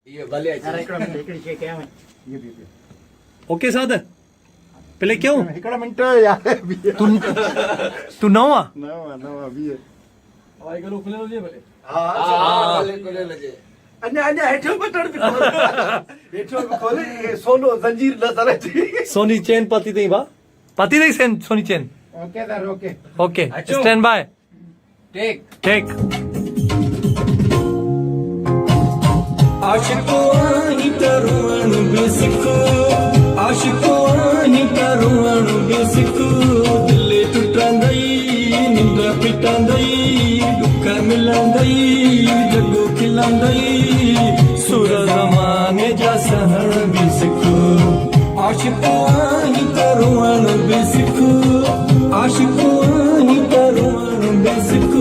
ये भले अरे हिकिड़ो मिंट हिकिड़ी शइ कयां ओके साद पहले क्यों हिकिड़ो मिंट यार तू नओं आहे नवा वीह हवाई गलो खुलियल हुजे भले हाँ भले खुले लगे अञा अञा हेठियों बटण बि खोले हेठियों बि खोले हे सोनो ज़ंजीर नज़र अचे सोनी चेन पाती अथई भाउ पाती अथई सोनी चेन okay sir okay okay stand by टेक टेक आशिको आही तरुण बेसिक आशिको आही तरुण बेसिक दिले टुटंदई निंद पिटंदई दुख मिलंदई जगो खिलंदई सुर ज़माने जा सहण बेसिक आशिको आही तरुण बेसिक आशिको आही तरुण बेसिक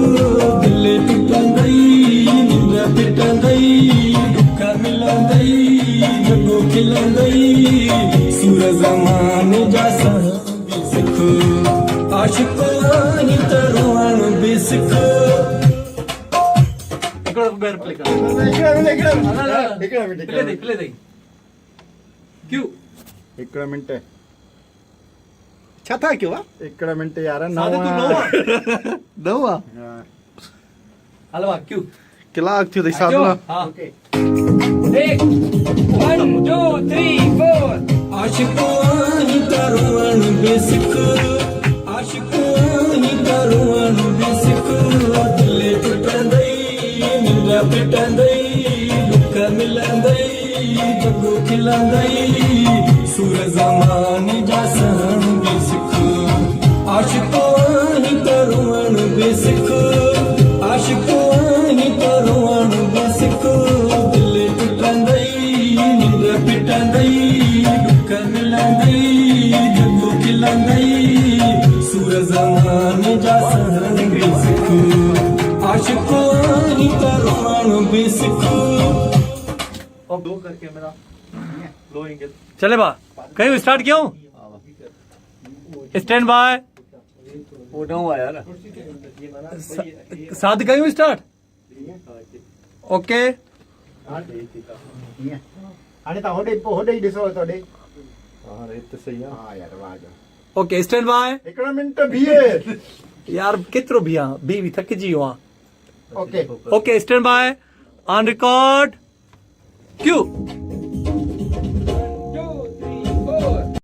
दिले टुटंदई निंद पिटंदई मिलंदई जगो खिलंदई सुर ज़माने जा बेसिक आशिको आही तरुण बेसिक हिकिड़ो ॿीहर प्ले कर हिकिड़ो मिंट प्ले अथई क्यों हिकिड़ो मिंट छा था कयो हिकिड़ो मिंट यार सादे तू नओं आहे नवा हलवा क्यों कलाक थियो अथई साधना हाँ टेक 1 2 3 4 आशिको आही तरुण बेसिक आशिको आही तरुण बेसिक दिले टुटंदई निंद पिटंदई दुख मिलंदई जगो खिलंदई सुर ज़माने जा सहण बेसिक आशिको आही तरुण बेसिक आशिको आही तरुण बेसिक दिले टुटंदई निंद पिटंदई दुख मिलंदई जगो खिलंदई सुर ज़माने जा सहण बेसिक आशिको आही तरुण बेसिक दो करके मेरा लो एंगल चले बा कहीं स्टार्ट किया हूँ स्टैंड बाय वो नओं आया ना साथ कयूं स्टार्ट ओके हाणे तव्हां होॾे ई ॾिसो तो ॾे हाणे त सही आहे हा यार वाह ओके स्टैंड बाय हिकिड़ो मिंट बीहे यार केतिरो बीहां बी थकिजी वियो आहियां okay okay stand bye on record Q